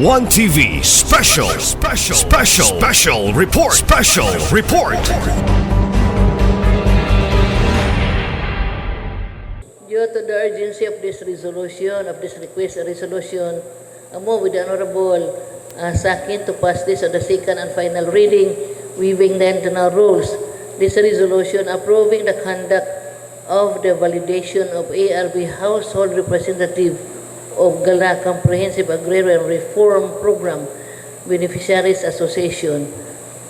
Onetv Special Report. Due to the urgency of this request and resolution, I move with the Honorable Sakin to pass this on the second and final reading, waiving the internal rules. This resolution approving the conduct of the validation of ARB Household Representative of GALA Comprehensive Agrarian Reform Program Beneficiaries Association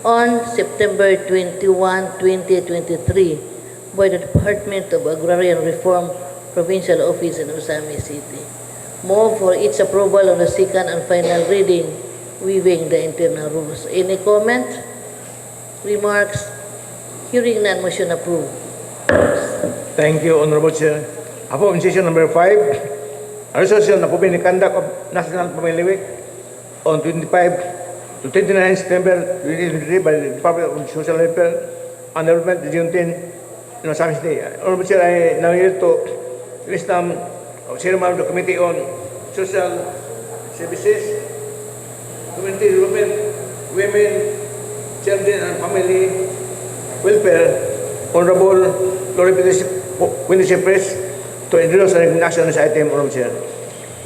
on September 21, 2023 by the Department of Agrarian Reform Provincial Office in OZAMIZ City. Move for its approval on the second and final reading, waiving the internal rules. Any comment? Remarks? Hearing none, motion approved. Thank you, Honorable Chair. Apo, in session number 5, a resolution approving the conduct of National Family Week on 25 to 29 September 2023 by the Department of Social Welfare and Development, Region 10, in OZAMIZ City. Honorable Chair, I now yield to list of Chairman of the Committee on Social Services, Community Development, Women, Children and Family Welfare, Honorable Lori Winnie Press, to introduce an action on this item, Honorable Chair.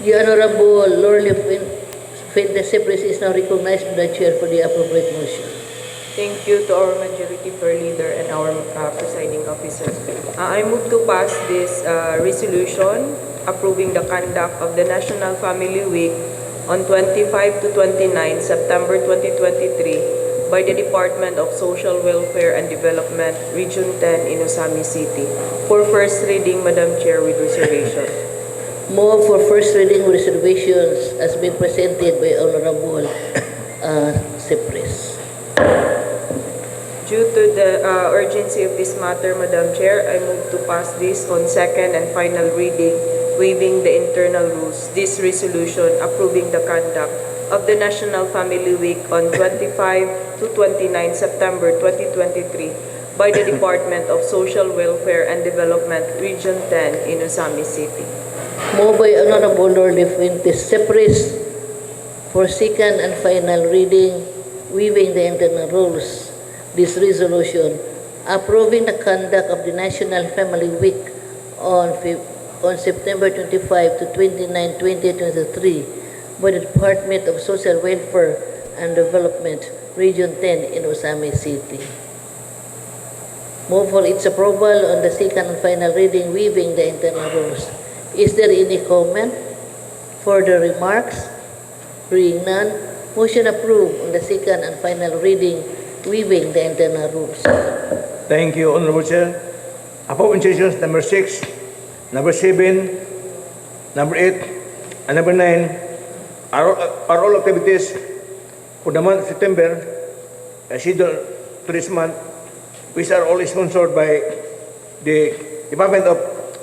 The Honorable Lorly Press is now recognized by the Chair for the appropriate motion. Thank you to our Majority Floor Leader and our Presiding Officer. I move to pass this resolution approving the conduct of the National Family Week on 25 to 29 September 2023 by the Department of Social Welfare and Development, Region 10 in OZAMIZ City. For first reading, Madam Chair, with reservation. Move for first reading with reservations as being presented by Honorable Cypress. Due to the urgency of this matter, Madam Chair, I move to pass this on second and final reading, waiving the internal rules. This resolution approving the conduct of the National Family Week on 25 to 29 September 2023 by the Department of Social Welfare and Development, Region 10 in OZAMIZ City. Moved by Honorable Lorly Cypress for second and final reading, waiving the internal rules. This resolution approving the conduct of the National Family Week on September 25 to 29, 2023 by the Department of Social Welfare and Development, Region 10 in OZAMIZ City. Move for its approval on the second and final reading, waiving the internal rules. Is there any comment? Further remarks? Hearing none, motion approved on the second and final reading, waiving the internal rules. Thank you, Honorable Chair. Apo, in sessions number 6, number 7, number 8, and number 9 are all activities for the month of September, scheduled to this month, which are all sponsored by the Department of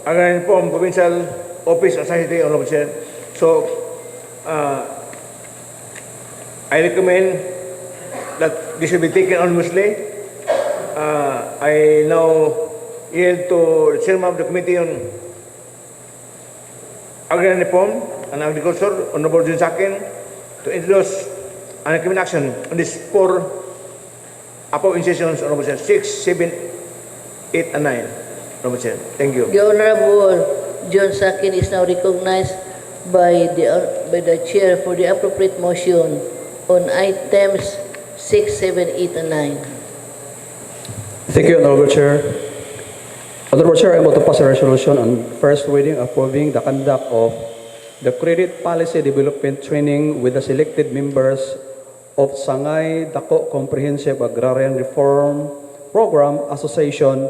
Agrarian Reform Provincial Office of Society, Honorable Chair. So, I recommend that this will be taken honestly. I now yield to the Chairman of the Committee on Agrarian Reform and Agriculture, Honorable Jun Sakin, to introduce an recommend action on these 4 Apo sessions, Honorable Chair, 6, 7, 8, and 9. Honorable Chair, thank you. The Honorable John Sakin is now recognized by the Chair for the appropriate motion on items 6, 7, 8, and 9. Thank you, Honorable Chair. Honorable Chair, I move to pass a resolution on first reading approving the conduct of the Credit Policy Development Training with the selected members of Sangay Dako Comprehensive Agrarian Reform Program Association,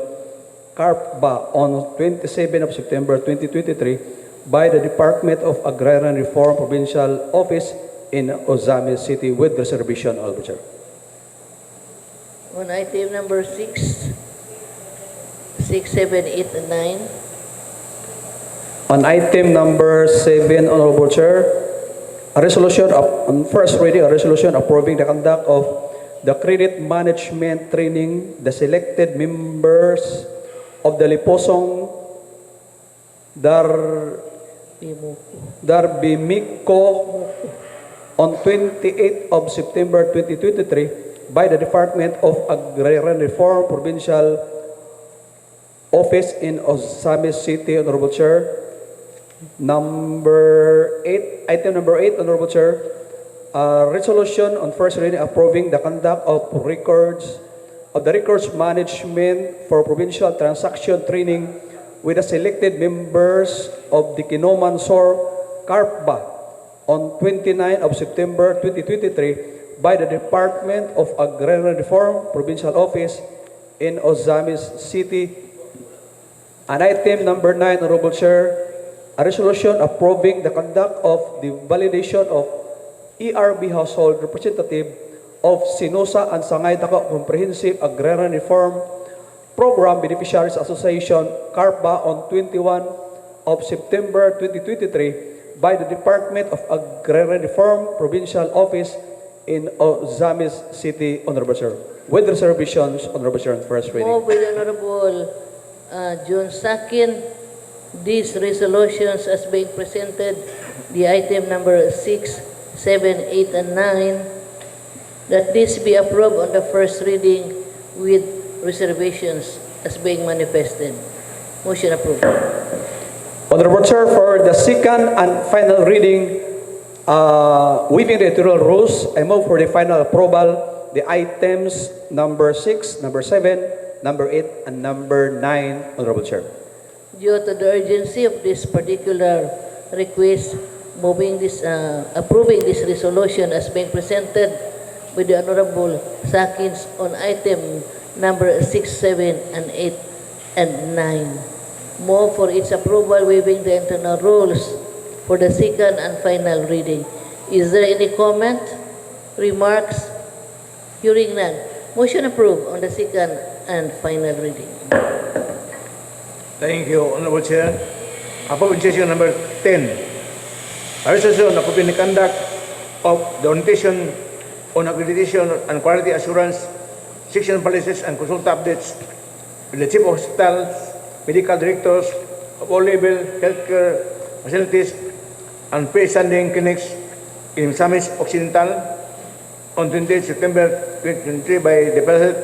CARPBA, on 27 of September 2023 by the Department of Agrarian Reform Provincial Office in OZAMIZ City with reservation, Honorable Chair. On item number 6, 7, 8, and 9. On item number 7, Honorable Chair, a resolution on first reading, a resolution approving the conduct of the credit management training, the selected members of the Liposong Darbimiko on 28th of September 2023 by the Department of Agrarian Reform Provincial Office in OZAMIZ City, Honorable Chair. Item number 8, Honorable Chair, resolution on first reading approving the conduct of the records management for provincial transaction training with the selected members of the Kinoman SOR CARPBA on 29 of September 2023 by the Department of Agrarian Reform Provincial Office in OZAMIZ City. And item number 9, Honorable Chair, a resolution approving the conduct of the validation of ERB household representative of Sinusa and Sangay Dako Comprehensive Agrarian Reform Program Beneficiaries Association CARPBA on 21 of September 2023 by the Department of Agrarian Reform Provincial Office in OZAMIZ City, Honorable Chair. With reservations, Honorable Chair, on first reading. Move with Honorable John Sakin, these resolutions as being presented, the item number 6, 7, 8, and 9, that this be approved on the first reading with reservations as being manifested. Motion approved. Honorable Chair, for the second and final reading, waiving the editorial rules, I move for the final approval, the items number 6, number 7, number 8, and number 9, Honorable Chair. Due to the urgency of this particular request, approving this resolution as being presented by the Honorable Sakins on item number 6, 7, and 8, and 9. Move for its approval, waiving the internal rules for the second and final reading. Is there any comment, remarks? Hearing none. Motion approved on the second and final reading. Thank you, Honorable Chair. Approve session number 10. A resolution approving the conduct of the orientation on accreditation and quality assurance, section policies and consulta updates with the chief of hospitals, medical directors of all level healthcare facilities and freestanding clinics in Samis Occidental on 28 September 2023 by the President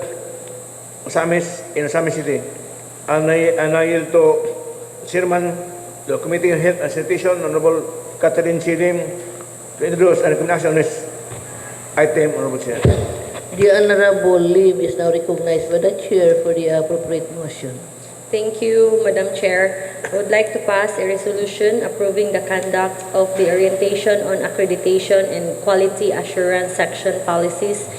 of Samis in Samis City. And I yield to Chairman the Committee on Health and Sanitation, Honorable Catherine Chilim, to introduce and recognize on this item, Honorable Chair. The Honorable Lim is now recognized by the Chair for the appropriate motion. Thank you, Madam Chair. I would like to pass a resolution approving the conduct of the orientation on accreditation and quality assurance section policies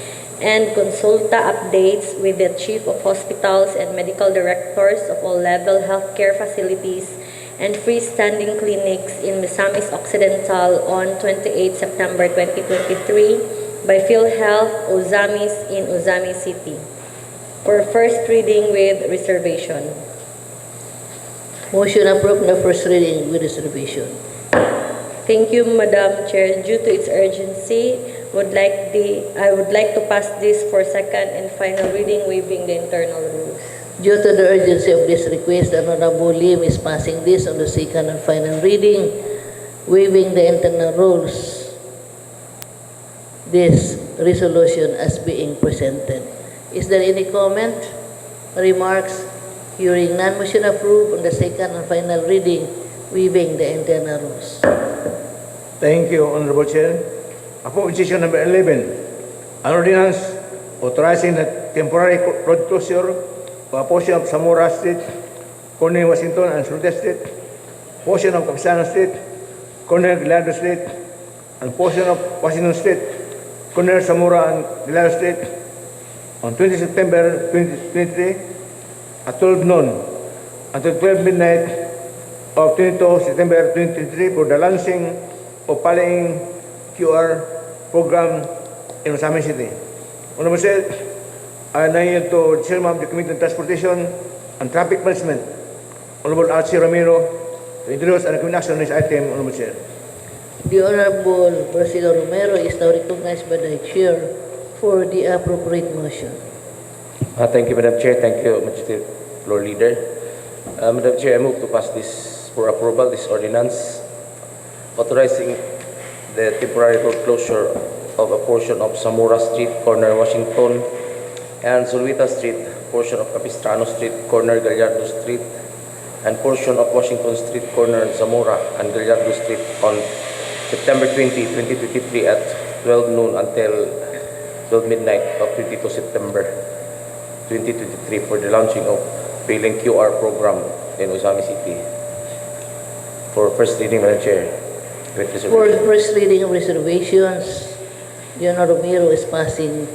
and consulta updates with the Chief of Hospitals and Medical Directors of all level healthcare facilities and freestanding clinics in Misamis Occidental on 28 September 2023 by PhilHealth OZAMIZ in OZAMIZ City for first reading with reservation. Motion approved on the first reading with reservation. Thank you, Madam Chair. Due to its urgency, I would like to pass this for second and final reading, waiving the internal rules. Due to the urgency of this request, the Honorable Lim is passing this on the second and final reading, waiving the internal rules. This resolution as being presented. Is there any comment, remarks? Hearing none, motion approved on the second and final reading, waiving the internal rules. Thank you, Honorable Chair. Approve session number 11. An ordinance authorizing the temporary road closure of a portion of Zamora Street, corner Washington and Sunood Street, portion of Capsana Street, corner Gallardo Street, and portion of Washington Street, corner Zamora and Gallardo Street on 20 September 2023 at 12 noon until 12 midnight of 22 September 2023 for the launching of PANGHITABO QR program in Ozamis City. Honorable Chair, I now yield to the Chairman of the Committee on Transportation and Traffic Management, Honorable Archie Ramiro, to introduce and recognize on this item, Honorable Chair. The Honorable President Romero is now recognized by the Chair for the appropriate motion. Thank you, Madam Chair. Thank you, Majesty Floor Leader. Madam Chair, I move to pass this for approval, this ordinance authorizing the temporary road closure of a portion of Zamora Street, corner Washington, and Zulueta Street, portion of Capistrano Street, corner Gallardo Street, and portion of Washington Street, corner Zamora and Gallardo Street on September 20, 2023 at 12 noon until 12 midnight of 22 September 2023 for the launching of Billing QR program in OZAMIZ City. For first reading, Madam Chair. With For reservation. first reading of reservations, Leonor Romero is passing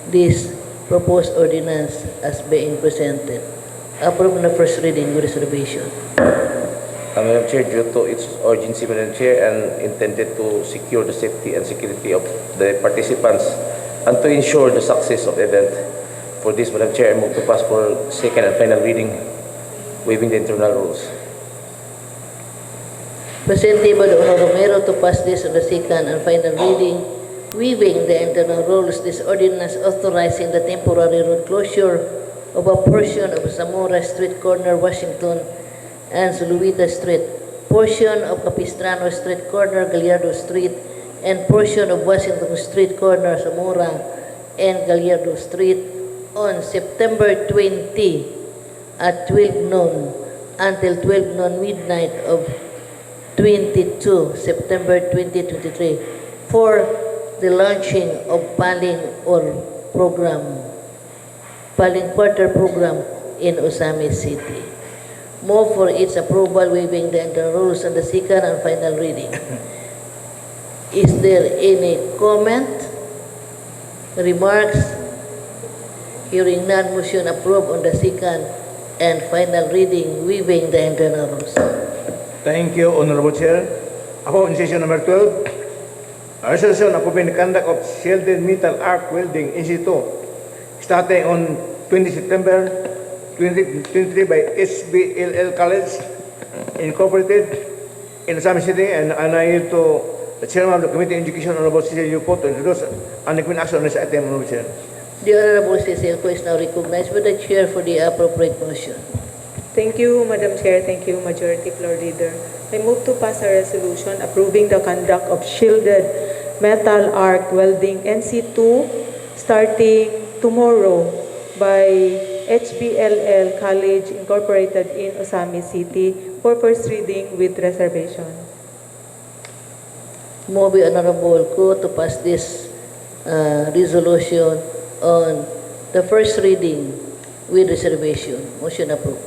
this proposed ordinance as being presented. Approve on the first reading with reservation. Madam Chair, due to its urgency, Madam Chair, and intended to secure the safety and security of the participants and to ensure the success of the event. For this, Madam Chair, I move to pass for second and final reading, waiving the internal rules. Presented by Leonor Romero to pass this on the second and final reading, waiving the internal rules, this ordinance authorizing the temporary road closure of a portion of Zamora Street, corner Washington, and Zulueta Street, portion of Capistrano Street, corner Gallardo Street, and portion of Washington Street, corner Zamora and Gallardo Street on September 20 at 12 noon until 12 noon midnight of 22 September 2023 for the launching of Paling Quarter program in OZAMIZ City. Move for its approval, waiving the internal rules on the second and final reading. Is there any comment, remarks? Hearing none, motion approved on the second and final reading, waiving the internal rules. Thank you, Honorable Chair. Ako, in session number 12, a resolution approving the conduct of shielded metal arc welding in situ starting on 20 September 2023 by SBLL College Incorporated in OZAMIZ City, and I yield to the Chairman of the Committee on Education, Honorable Cecil Yuko, to introduce and recommend action on this item, Honorable Chair. The Honorable Cecil is now recognized by the Chair for the appropriate motion. Thank you, Madam Chair. Thank you, Majority Floor Leader. I move to pass a resolution approving the conduct of shielded metal arc welding NC2 starting tomorrow by HBLL College Incorporated in OZAMIZ City for first reading with reservation. Move by Honorable Ko to pass this resolution on the first reading with reservation. Motion approved.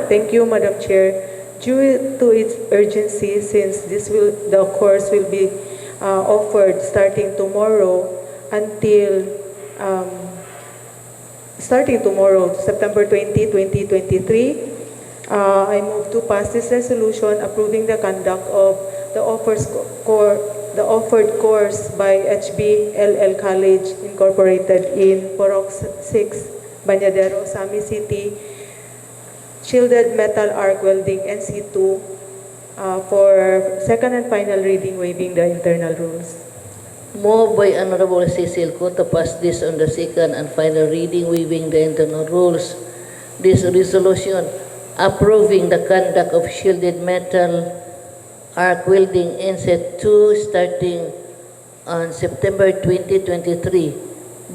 Thank you, Madam Chair. Due to its urgency, since the course will be offered starting tomorrow until September 20, 2023, I move to pass this resolution approving the conduct of the offered course by HBLL College Incorporated in Porok 6, Bañadero, OZAMIZ City, shielded metal arc welding NC2 for second and final reading, waiving the internal rules. Moved by Honorable Cecil Ko to pass this on the second and final reading, waiving the internal rules. This resolution approving the conduct of shielded metal arc welding NC2 starting on September 2023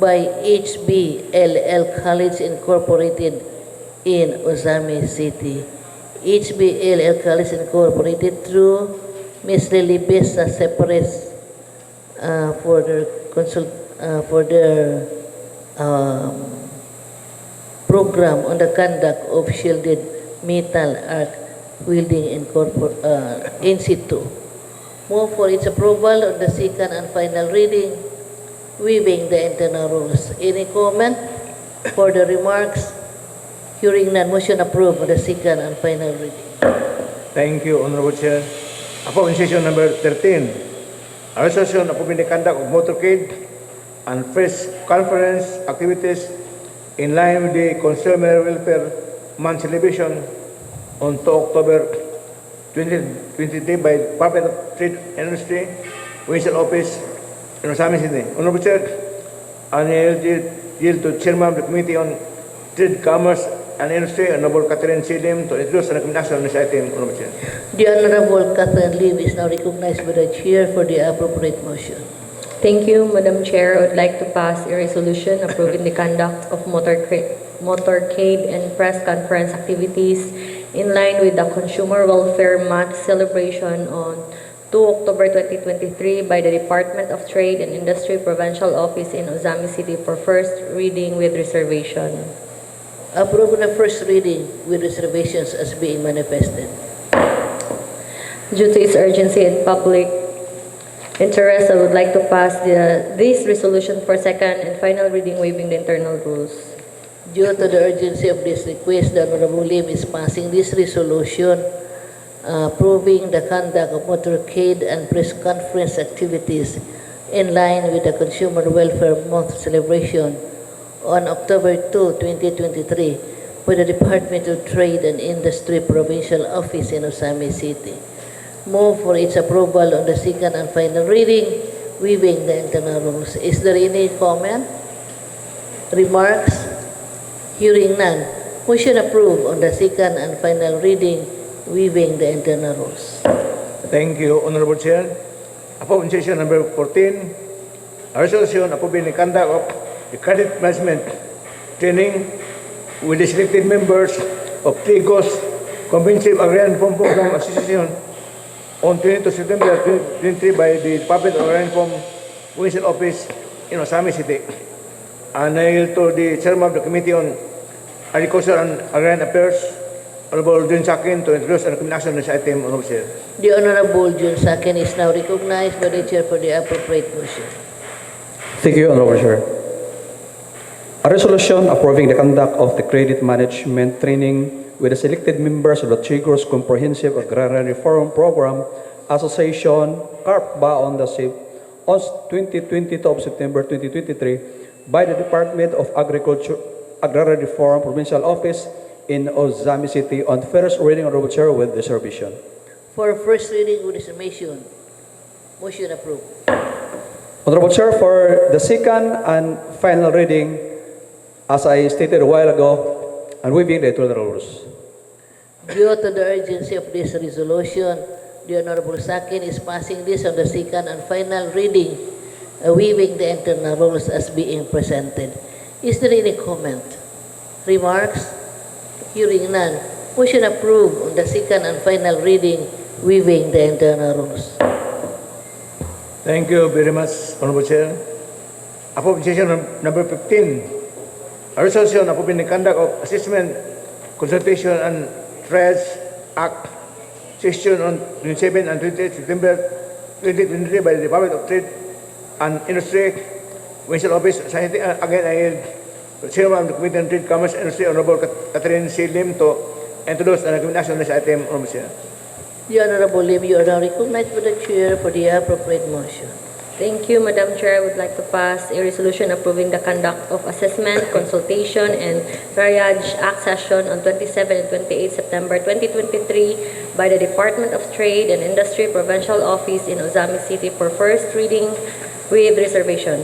by HBLL College Incorporated in OZAMIZ City. HBLL College Incorporated through Ms. Lily Besa separates for their program on the conduct of shielded metal arc welding in situ. Move for its approval on the second and final reading, waiving the internal rules. Any comment for the remarks? Hearing none, motion approved on the second and final reading. Thank you, Honorable Chair. Ako, in session number 13, a resolution approving the conduct of motorcade and press conference activities in line with the Consumer Welfare Month celebration on 2 October 2023 by Department of Trade and Industry, Provincial Office in OZAMIZ City. Honorable Chair, I yield to Chairman of the Committee on Trade, Commerce, and Industry, Honorable Catherine Silim, to introduce and recommend action on this item, Honorable Chair. The Honorable Catherine Lim is now recognized by the Chair for the appropriate motion. Thank you, Madam Chair. I would like to pass a resolution approving the conduct of motorcade and press conference activities in line with the Consumer Welfare Month celebration on 2 October 2023 by the Department of Trade and Industry Provincial Office in OZAMIZ City for first reading with reservation. Approve on the first reading with reservations as being manifested. Due to its urgency and public interest, I would like to pass this resolution for second and final reading waiving the internal rules. Due to the urgency of this request, the Honorable Lim is passing this resolution approving the conduct of motorcade and press conference activities in line with the Consumer Welfare Month celebration on October 2, 2023 by the Department of Trade and Industry Provincial Office in OZAMIZ City. Move for its approval on the second and final reading, waiving the internal rules. Is there any comment? Remarks? Hearing none. Motion approved on the second and final reading, waiving the internal rules. Thank you, Honorable Chair. Approve on session number 14, a resolution approving the conduct of the credit management training with the selected members of TIGOS Comprehensive Agrarian Reform Program Association on 22 September 2023 by the Department of Agrarian Reform Provincial Office in OZAMIZ City. And I yield to the Chairman of the Committee on Agriculture and Agrarian Affairs, Honorable Jun Sakin, to introduce and recommend action on this item, Honorable Chair. The Honorable Jun Sakin is now recognized by the Chair for the appropriate motion. Thank you, Honorable Chair. A resolution approving the conduct of the credit management training with the selected members of the TIGOS Comprehensive Agrarian Reform Program Association, KALAMBO-AN, on 22 of September 2023 by the Department of Agriculture, Agrarian Reform Provincial Office in OZAMIZ City on first reading, Honorable Chair, with reservation. For first reading with reservation, motion approved. Honorable Chair, for the second and final reading, as I stated a while ago, and waiving the internal rules. Due to the urgency of this resolution, the Honorable Sakin is passing this on the second and final reading, waiving the internal rules as being presented. Is there any comment? Remarks? Hearing none. Motion approved on the second and final reading, waiving the internal rules. Thank you very much, Honorable Chair. Approve session number 15, a resolution approving the conduct of assessment, consultation, and trials act session on 27 and 28 September 2023 by the Department of Trade and Industry Provincial Office. Again, I yield Chairman of the Committee on Trade, Commerce, and Industry, Honorable Catherine C. Lim, to introduce and recommend action on this item, Honorable Chair. The Honorable Lim, you are now recognized by the Chair for the appropriate motion. Thank you, Madam Chair. I would like to pass a resolution approving the conduct of assessment, consultation, and triage act session on 27 and 28 September 2023 by the Department of Trade and Industry Provincial Office in OZAMIZ City for first reading with reservation.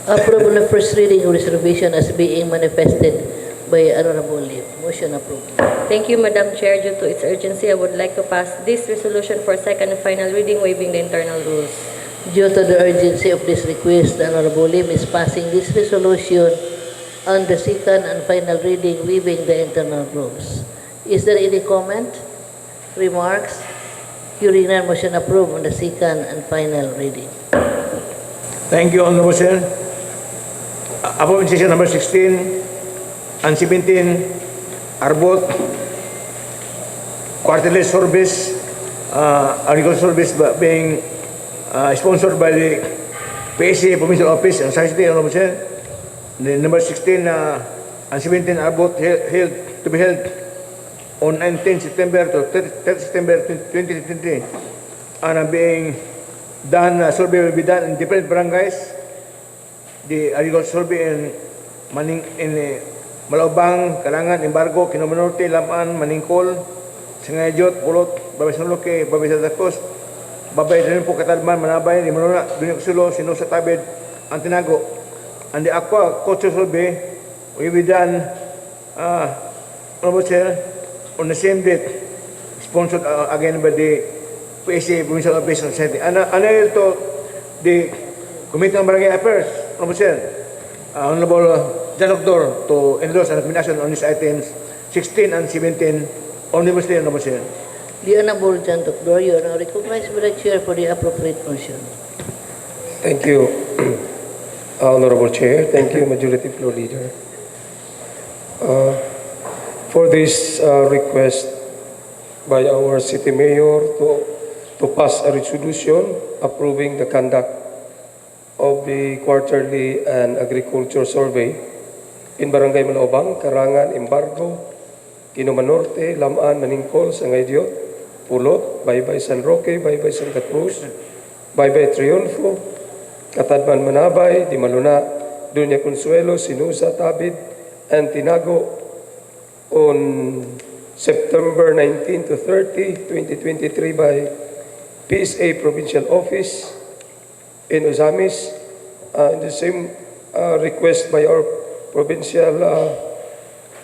Approve on the first reading with reservation as being manifested by Honorable Lim. Motion approved. Thank you, Madam Chair. Due to its urgency, I would like to pass this resolution for second and final reading, waiving the internal rules. Due to the urgency of this request, the Honorable Lim is passing this resolution on the second and final reading, waiving the internal rules. Is there any comment? Remarks? Hearing none, motion approved on the second and final reading. Thank you, Honorable Chair. Approve session number 16 and 17 are both quarterly service, agricultural service being sponsored by the PSA Provincial Office and Science Day, Honorable Chair. The number 16 and 17 are both to be held on 19 September to 30 September 2023 and are being done, survey will be done in different barangays. The agricultural survey in Malaubang, Kalangan, Embargo, Quinoma Norte, Lamaan, Maningkol, Singayjot, Pulot, Babay Sanluque, Babay Sadakos, Babay rin po Katalban, Manabay, Limonona, Dunyok Sulo, Sinusa Tabid, Antinago. And the Aqua Culture Survey will be done, Honorable Chair, on the same date, sponsored again by the PSA, Provincial Office of Society. Another to the Committee on Barangay Affairs, Honorable Chair, Honorable John Doctor, to endorse an recommendation on these items 16 and 17 omnibussly, Honorable Chair. The Honorable John Doctor, you are now recognized by the Chair for the appropriate motion. Thank you, Honorable Chair. Thank you, Majority Floor Leader. For this request by our City Mayor to pass a resolution approving the conduct of the quarterly and agriculture survey in Barangay Malaobang, Karangan, Embargo, Kinuman Norte, Lamaan, Maningkol, Sangaydio, Pulot, Baybay San Roque, Baybay Santa Cruz, Baybay Triunfo, Katadman Manabay, Dimaluna, Dunya Consuelo, Sinusa, Tabid, and Tinago on September 19 to 30, 2023 by PSA Provincial Office in OZAMIZ. In the same request by our Provincial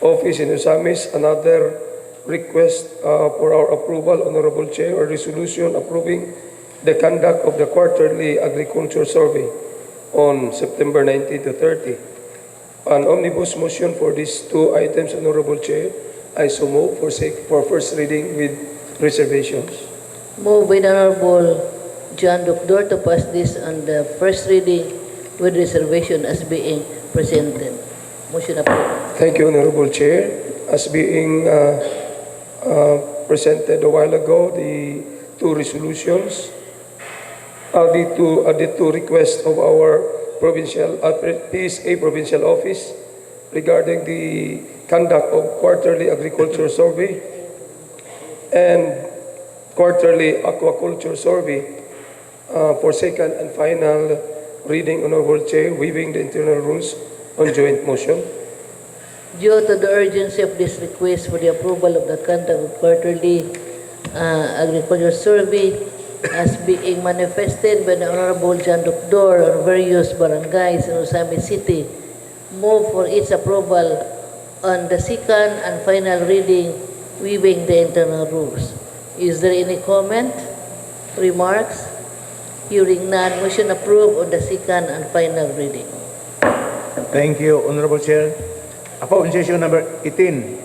Office in OZAMIZ, another request for our approval, Honorable Chair, a resolution approving the conduct of the quarterly agriculture survey on September 19 to 30. An omnibus motion for these two items, Honorable Chair. I so move for first reading with reservations. Move by the Honorable John Doctor to pass this on the first reading with reservation as being presented. Motion approved. Thank you, Honorable Chair. As being presented a while ago, the two resolutions, the two requests of our provincial PSA Provincial Office regarding the conduct of quarterly agriculture survey and quarterly aquaculture survey for second and final reading, Honorable Chair, waiving the internal rules on joint motion. Due to the urgency of this request for the approval of the conduct of quarterly agriculture survey as being manifested by the Honorable John Doctor on various barangays in OZAMIZ City, move for its approval on the second and final reading, waiving the internal rules. Is there any comment, remarks? Hearing none, motion approved on the second and final reading. Thank you, Honorable Chair. Upon session number 18,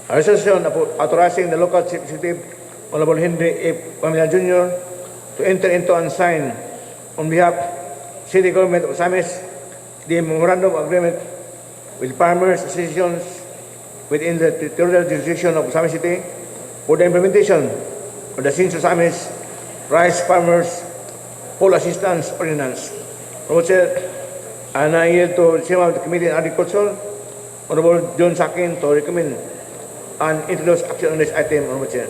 a resolution authorizing the local chief executive, Honorable Henry A. Pamela Jr., to enter into and sign on behalf of City Government of OZAMIZ the Memorandum of Agreement with farmers associations within the territorial jurisdiction of OZAMIZ City for the implementation of the Since OZAMIZ Rice Farmers Full Assistance Ordinance. Honorable Chair, and I yield to Chairman of the Committee on Agriculture, Honorable John Sakin, to recommend and introduce action on this item, Honorable Chair.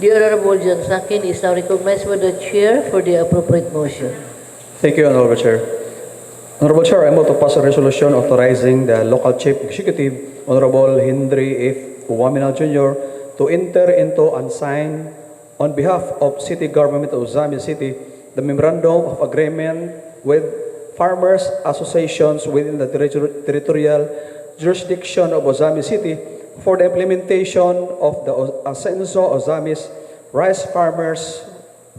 The Honorable John Sakin is now recognized by the Chair for the appropriate motion. Thank you, Honorable Chair. Honorable Chair, I move to pass a resolution authorizing the local chief executive, Honorable Henry F. Uwamina Jr., to enter into and sign on behalf of City Government of OZAMIZ City the Memorandum of Agreement with farmers associations within the territorial jurisdiction of OZAMIZ City for the implementation of the Ascenso OZAMIZ Rice Farmers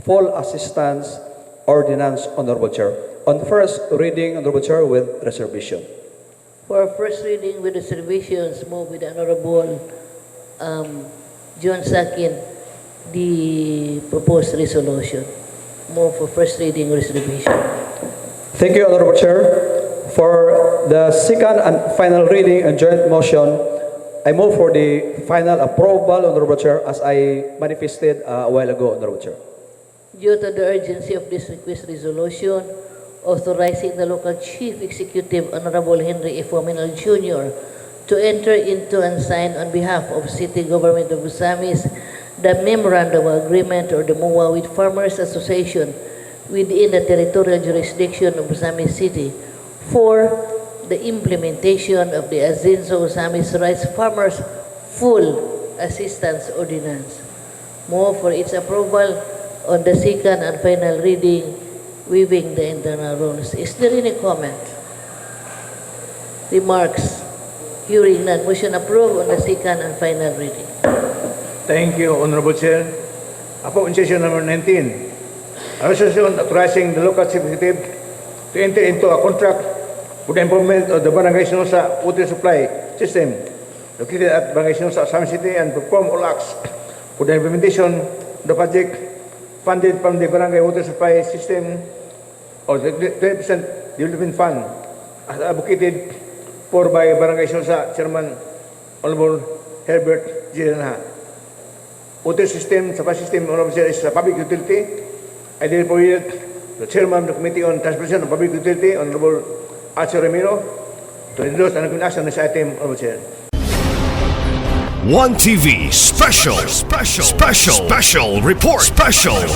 Full Assistance Ordinance, Honorable Chair. On first reading, Honorable Chair, with reservation. For first reading with reservations, move with the Honorable John Sakin the proposed resolution. Move for first reading with reservation. Thank you, Honorable Chair. For the second and final reading and joint motion, I move for the final approval, Honorable Chair, as I manifested a while ago, Honorable Chair. Due to the urgency of this request resolution, authorizing the local chief executive, Honorable Henry F. Uwamina Jr., to enter into and sign on behalf of City Government of OZAMIZ the Memorandum of Agreement or the MOA with Farmers Association within the territorial jurisdiction of OZAMIZ City for the implementation of the Ascenso OZAMIZ Rice Farmers Full Assistance Ordinance. Move for its approval on the second and final reading, waiving the internal rules. Is there any comment? Remarks? Hearing none, motion approved on the second and final reading. Thank you, Honorable Chair. Apo, in session number 19, a resolution authorizing the local chief executive to enter into a contract for the improvement of the Barangay Sinosa water supply system located at Barangay Sinosa, Sam City, and perform all acts for the implementation of the project funded from the Barangay Water Supply System or the 20% Development Fund as advocated for by Barangay Sinosa Chairman Honorable Herbert G. Lanha. Water system, supply system, is a public utility. I therefore yield the Chairman of the Committee on Transportation of Public Utility, Honorable Archer Remiro, to endorse and recommend action on this item, Honorable Chair. ONETv Special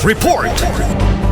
Report.